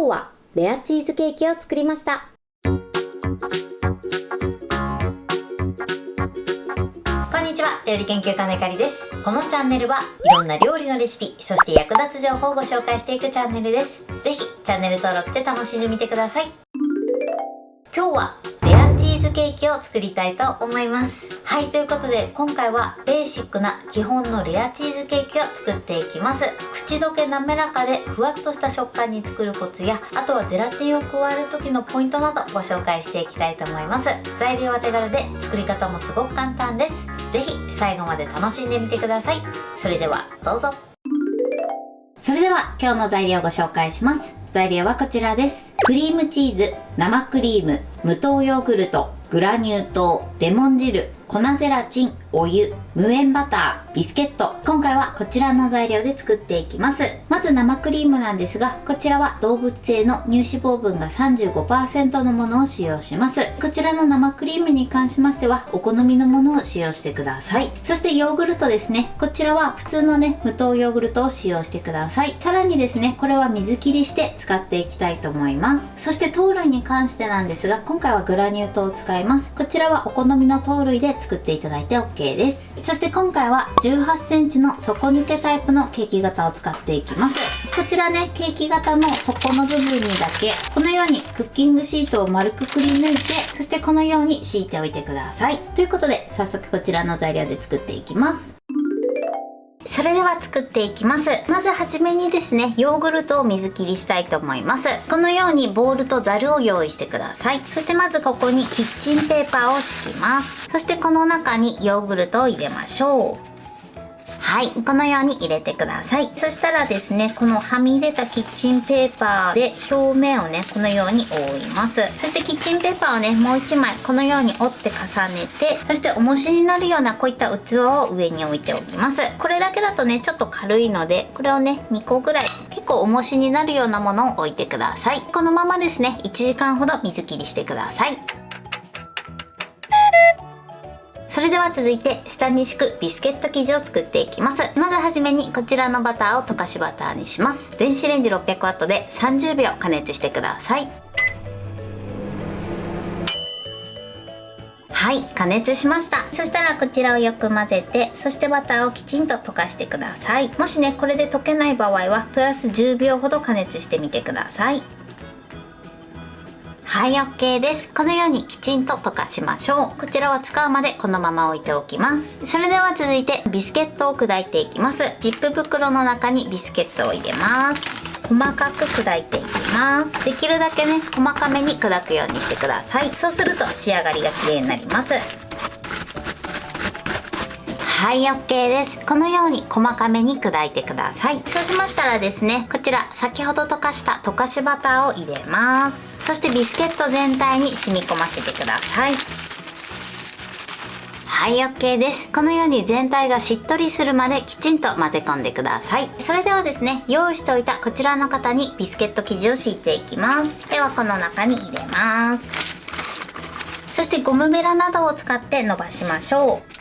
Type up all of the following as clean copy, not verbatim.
今日はレアチーズケーキを作りました。こんにちは、料理研究家のゆかりです。このチャンネルはいろんな料理のレシピ、そして役立つ情報をご紹介していくチャンネルです。ぜひチャンネル登録して楽しんでみてください。今日はレアチーズケーキを作りたいと思います。はい、ということで今回はベーシックな基本のレアチーズケーキを作っていきます。口どけ滑らかでふわっとした食感に作るコツや、あとはゼラチンを加える時のポイントなどご紹介していきたいと思います。材料は手軽で作り方もすごく簡単です。ぜひ最後まで楽しんでみてください。それではどうぞ。それでは今日の材料をご紹介します。材料はこちらです。クリームチーズ、生クリーム、無糖ヨーグルト、グラニュー糖、レモン汁、粉ゼラチン、お湯、無塩バター、ビスケット。今回はこちらの材料で作っていきます。まず生クリームなんですが、こちらは動物性の乳脂肪分が 35% のものを使用します。こちらの生クリームに関しましてはお好みのものを使用してください。そしてヨーグルトですね。こちらは普通のね、無糖ヨーグルトを使用してください。さらにですね、これは水切りして使っていきたいと思います。そして糖類に関してなんですが、今回はグラニュー糖を使います。こちらはお好みの糖類で作っていただいて OK です。そして今回は18センチの底抜けタイプのケーキ型を使っていきます。こちらね、ケーキ型の底の部分にだけこのようにクッキングシートを丸くくり抜いて、そしてこのように敷いておいてください。ということで早速こちらの材料で作っていきます。それでは作っていきます。まずはじめにですね、ヨーグルトを水切りしたいと思います。このようにボウルとザルを用意してください。そしてまずここにキッチンペーパーを敷きます。そしてこの中にヨーグルトを入れましょう。はい、このように入れてください。そしたらですね、このはみ出たキッチンペーパーで表面をね、このように覆います。そしてキッチンペーパーをね、もう1枚このように折って重ねて、そして重しになるようなこういった器を上に置いておきます。これだけだとね、ちょっと軽いので、これをね、2個ぐらい結構重しになるようなものを置いてください。このままですね、1時間ほど水切りしてください。それでは続いて下に敷くビスケット生地を作っていきます。まずはじめにこちらのバターを溶かしバターにします。電子レンジ 600W で30秒加熱してください。はい、加熱しました。そしたらこちらをよく混ぜて、そしてバターをきちんと溶かしてください。もしね、これで溶けない場合はプラス10秒ほど加熱してみてください。はい、OK です。このようにきちんと溶かしましょう。こちらは使うまでこのまま置いておきます。それでは続いてビスケットを砕いていきます。ジップ袋の中にビスケットを入れます。細かく砕いていきます。できるだけね、細かめに砕くようにしてください。そうすると仕上がりが綺麗になります。はい、OK です。このように細かめに砕いてください。そうしましたらですね、こちら先ほど溶かした溶かしバターを入れます。そしてビスケット全体に染み込ませてください。はい、OK です。このように全体がしっとりするまできちんと混ぜ込んでください。それではですね、用意しておいたこちらの型にビスケット生地を敷いていきます。ではこの中に入れます。そしてゴムベラなどを使って伸ばしましょう。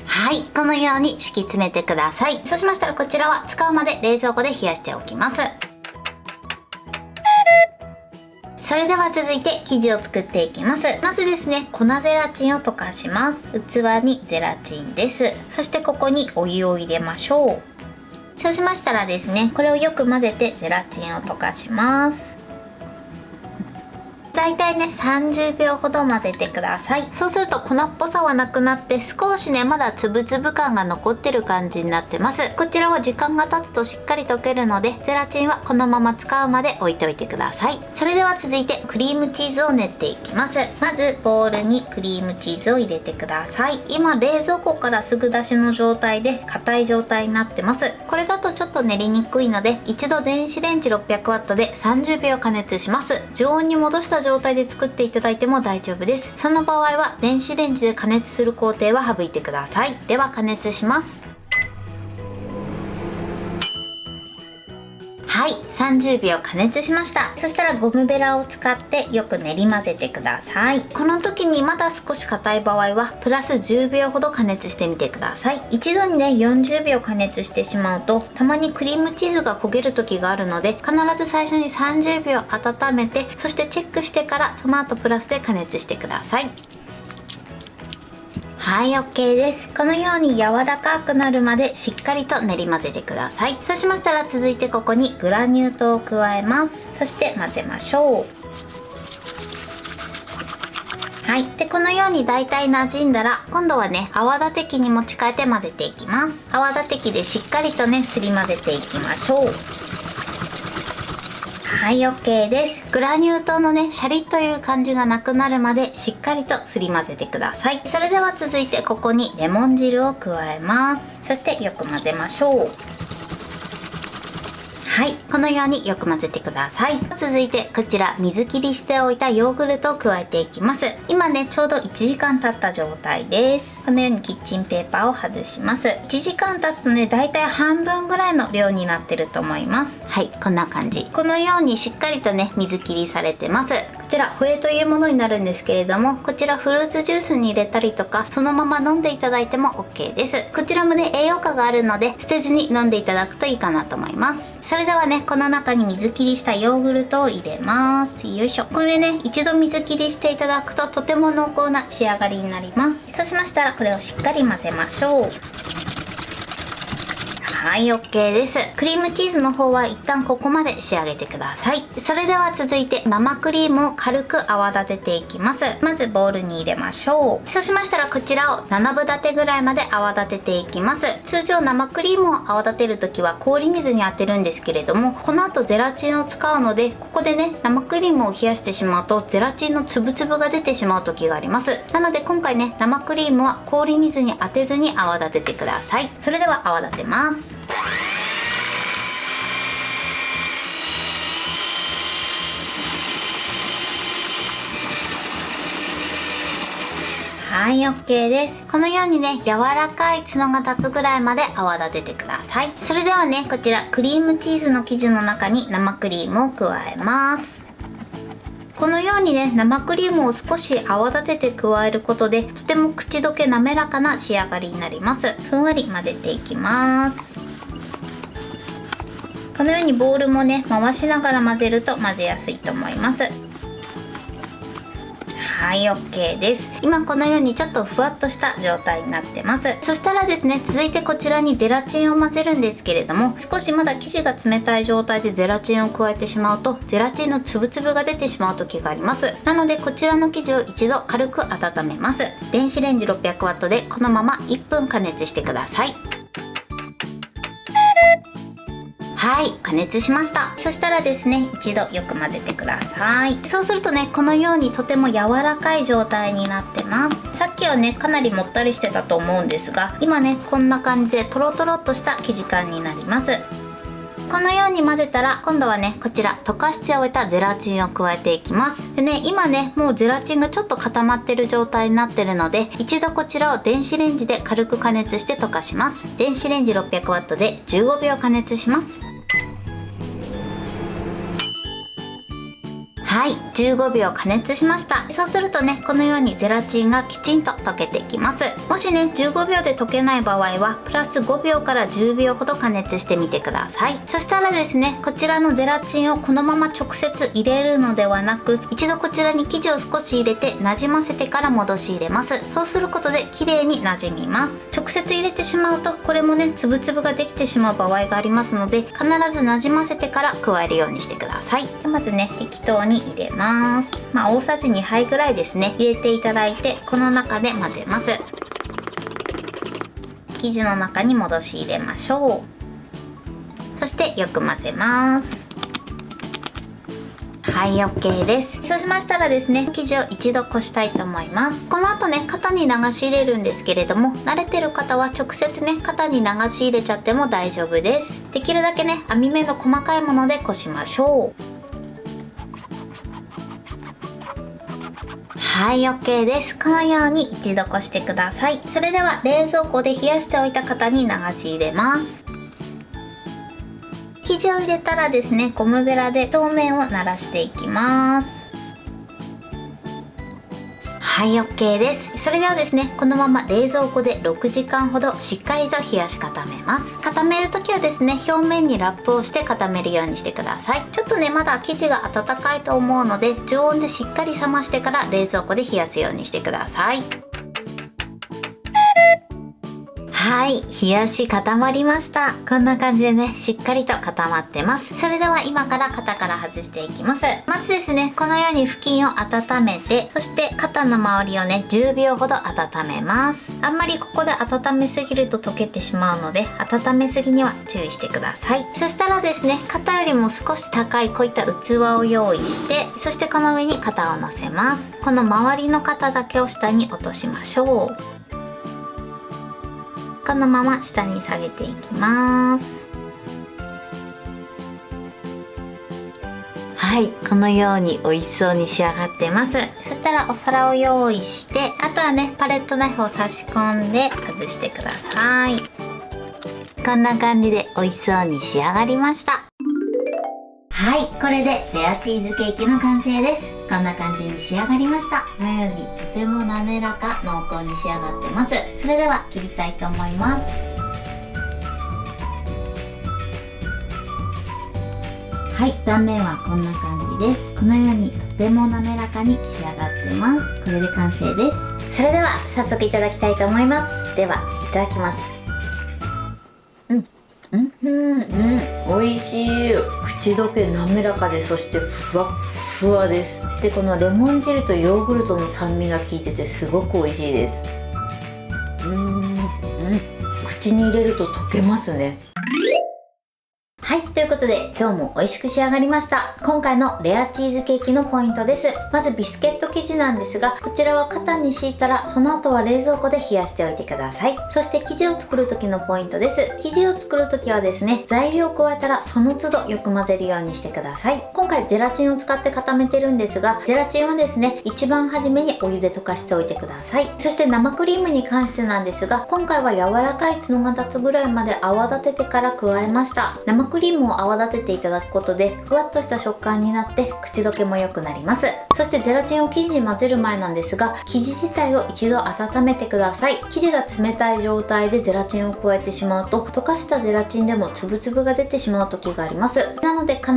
はい、このように敷き詰めてください。そうしましたらこちらは使うまで冷蔵庫で冷やしておきます。それでは続いて生地を作っていきます。まずですね、粉ゼラチンを溶かします。器にゼラチンです。そしてここにお湯を入れましょう。そうしましたらですね、これをよく混ぜてゼラチンを溶かします。だいたいね、30秒ほど混ぜてください。そうすると粉っぽさはなくなって、少しね、まだつぶつぶ感が残ってる感じになってます。こちらは時間が経つとしっかり溶けるので、ゼラチンはこのまま使うまで置いておいてください。それでは続いてクリームチーズを練っていきます。まずボウルにクリームチーズを入れてください。今冷蔵庫からすぐ出しの状態で硬い状態になってます。これだとちょっと練りにくいので、一度電子レンジ 600W で30秒加熱します。常温に戻した状態で作っていただいても大丈夫です。その場合は電子レンジで加熱する工程は省いてください。では加熱します。ははい、30秒加熱しました。そしたらゴムベラを使ってよく練り混ぜてください。この時にまだ少し硬い場合はプラス10秒ほど加熱してみてください。一度にね40秒加熱してしまうとたまにクリームチーズが焦げる時があるので、必ず最初に30秒温めて、そしてチェックしてからその後プラスで加熱してください。はい、 OK です。このように柔らかくなるまでしっかりと練り混ぜてください。そうしましたら続いてここにグラニュー糖を加えます。そして混ぜましょう。はい、でこのようにだいたい馴染んだら、今度はね泡立て器に持ち替えて混ぜていきます。泡立て器でしっかりとねすり混ぜていきましょう。はい、 OK です。グラニュー糖のねシャリッという感じがなくなるまでしっかりとすり混ぜてください。それでは続いてここにレモン汁を加えます。そしてよく混ぜましょう。はい、このようによく混ぜてください。続いてこちら水切りしておいたヨーグルトを加えていきます。今ねちょうど1時間経った状態です。このようにキッチンペーパーを外します。1時間経つとねだいたい半分ぐらいの量になってると思います。はい、こんな感じ。このようにしっかりとね水切りされてます。こちらホエというものになるんですけれども、こちらフルーツジュースに入れたりとかそのまま飲んでいただいても OK です。こちらもね栄養価があるので捨てずに飲んでいただくといいかなと思います。それではねこの中に水切りしたヨーグルトを入れます。よいしょ。これね一度水切りしていただくととても濃厚な仕上がりになります。そうしましたらこれをしっかり混ぜましょう。はい、 OK です。クリームチーズの方は一旦ここまで仕上げてください。それでは続いて生クリームを軽く泡立てていきます。まずボウルに入れましょう。そうしましたらこちらを7分立てぐらいまで泡立てていきます。通常生クリームを泡立てる時は氷水に当てるんですけれども、この後ゼラチンを使うので、ここでね生クリームを冷やしてしまうとゼラチンのつぶつぶが出てしまう時があります。なので今回ね生クリームは氷水に当てずに泡立ててください。それでは泡立てます。はい、 OK です。このようにね柔らかい角が立つぐらいまで泡立ててください。それではねこちらクリームチーズの生地の中に生クリームを加えます。このようにね生クリームを少し泡立てて加えることでとても口どけ滑らかな仕上がりになります。ふんわり混ぜていきます。このようにボウルもね回しながら混ぜると混ぜやすいと思います。はい、 OK です。今このようにちょっとふわっとした状態になってます。そしたらですね続いてこちらにゼラチンを混ぜるんですけれども、少しまだ生地が冷たい状態でゼラチンを加えてしまうとゼラチンのつぶつぶが出てしまう時があります。なのでこちらの生地を一度軽く温めます。電子レンジ 600W でこのまま1分加熱してください。はい、加熱しました。そしたらですね一度よく混ぜてください。そうするとねこのようにとても柔らかい状態になってます。さっきはねかなりもったりしてたと思うんですが、今ねこんな感じでトロトロっとした生地感になります。このように混ぜたら今度はねこちら溶かしておいたゼラチンを加えていきます。でね今ねもうゼラチンがちょっと固まってる状態になってるので、一度こちらを電子レンジで軽く加熱して溶かします。電子レンジ 600W で15秒加熱します。はい、15秒加熱しました。そうするとねこのようにゼラチンがきちんと溶けてきます。もしね15秒で溶けない場合はプラス5秒から10秒ほど加熱してみてください。そしたらですねこちらのゼラチンをこのまま直接入れるのではなく、一度こちらに生地を少し入れてなじませてから戻し入れます。そうすることで綺麗になじみます。直接入れてしまうとこれもねつぶつぶができてしまう場合がありますので、必ずなじませてから加えるようにしてください。でまずね適当に入れます。大さじ2杯ぐらいですね入れていただいて、この中で混ぜます。生地の中に戻し入れましょう。そしてよく混ぜます。はい、 OK です。そうしましたらですね生地を一度こしたいと思います。この後ね型に流し入れるんですけれども、慣れてる方は直接ね型に流し入れちゃっても大丈夫です。できるだけね網目の細かいものでこしましょう。はい、 OK です。このように一度こしてください。それでは冷蔵庫で冷やしておいた型に流し入れます。生地を入れたらですね、ゴムベラで表面をならしていきます。はい、 OK です。それではですね、このまま冷蔵庫で6時間ほどしっかりと冷やし固めます。固める時はですね、表面にラップをして固めるようにしてください。ちょっとね、まだ生地が温かいと思うので、常温でしっかり冷ましてから冷蔵庫で冷やすようにしてください。はい、冷やし固まりました。こんな感じでね、しっかりと固まってます。それでは今から肩から外していきます。まずですね、このように布巾を温めて、そして肩の周りをね、10秒ほど温めます。あんまりここで温めすぎると溶けてしまうので、温めすぎには注意してください。そしたらですね、肩よりも少し高いこういった器を用意して、そしてこの上に肩を乗せます。この周りの肩だけを下に落としましょう。このまま下に下げていきます。はい、このように美味しそうに仕上がってます。そしたらお皿を用意して、あとはね、パレットナイフを差し込んで外してください。こんな感じで美味しそうに仕上がりました。はい、これでレアチーズケーキの完成です。こんな感じに仕上がりました。このようにとても滑らか濃厚に仕上がってます。それでは切りたいと思います。はい、断面はこんな感じです。このようにとても滑らかに仕上がってます。これで完成です。それでは早速いただきたいと思います。ではいただきます。美味しい。口どけ滑らかで、そしてふわっふわです。そしてこのレモン汁とヨーグルトの酸味が効いててすごく美味しいです。口に入れると溶けますね。はい、ということで今日も美味しく仕上がりました。今回のレアチーズケーキのポイントです。まずビスケット生地なんですが、こちらは型に敷いたらその後は冷蔵庫で冷やしておいてください。そして生地を作る時のポイントです。生地を作る時はですね、材料を加えたらその都度よく混ぜるようにしてください。今回ゼラチンを使って固めてるんですが、ゼラチンはですね、一番初めにお湯で溶かしておいてください。そして生クリームに関してなんですが、今回は柔らかい角が立つぐらいまで泡立ててから加えました。生クリームを泡立てていただくことでふわっとした食感になって口どけも良くなります。そしてゼラチンを生地に混ぜる前なんですが、生地自体を一度温めてください。生地が冷たい状態でゼラチンを加えてしまうと、溶かしたゼラチンでも粒々が出てしまう時があります。なので必ず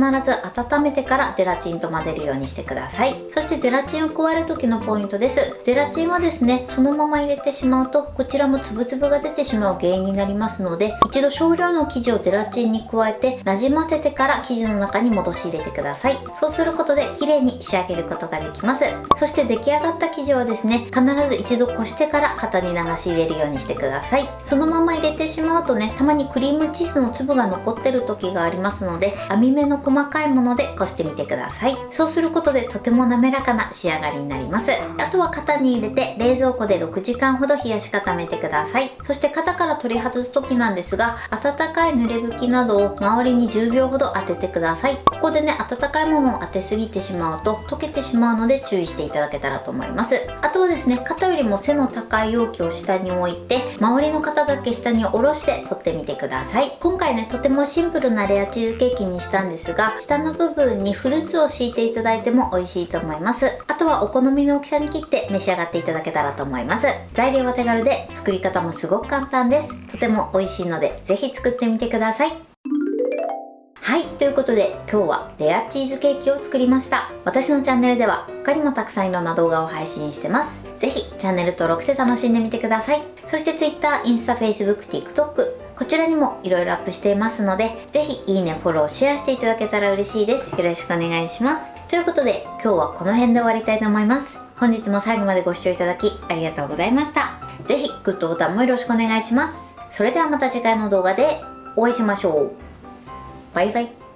温めてからゼラチンと混ぜるようにしてください。そしてゼラチンを加える時のポイントです。ゼラチンはですね、そのまま入れてしまうとこちらも粒々が出てしまう原因になりますので、一度少量の生地をゼラチンに加えて馴染ませてから生地の中に戻し入れてください。そうすることで綺麗に仕上げることができます。そして出来上がった生地はですね、必ず一度こしてから型に流し入れるようにしてください。そのまま入れてしまうとね、たまにクリームチーズの粒が残ってる時がありますので、網目の細かいものでこしてみてください。そうすることでとても滑らかな仕上がりになります。あとは型に入れて冷蔵庫で6時間ほど冷やし固めてください。そして型から取り外す時なんですが、温かい濡れ拭きなどを周りに10秒ほど当ててください。ここでね、温かいものを当てすぎてしまうと溶けてしまうので注意していただけたらと思います。あとはですね、肩よりも背の高い容器を下に置いて、周りの肩だけ下に下ろして取ってみてください。今回ね、とてもシンプルなレアチーズケーキにしたんですが、下の部分にフルーツを敷いていただいても美味しいと思います。あとはお好みの大きさに切って召し上がっていただけたらと思います。材料は手軽で作り方もすごく簡単です。とても美味しいのでぜひ作ってみてください。はい、ということで今日はレアチーズケーキを作りました。私のチャンネルでは他にもたくさんいろんな動画を配信してます。ぜひチャンネル登録して楽しんでみてください。そして Twitter、インスタ、Facebook、TikTok、こちらにもいろいろアップしていますので、ぜひいいね、フォロー、シェアしていただけたら嬉しいです。よろしくお願いします。ということで今日はこの辺で終わりたいと思います。本日も最後までご視聴いただきありがとうございました。ぜひグッドボタンもよろしくお願いします。それではまた次回の動画でお会いしましょう。バイバイ。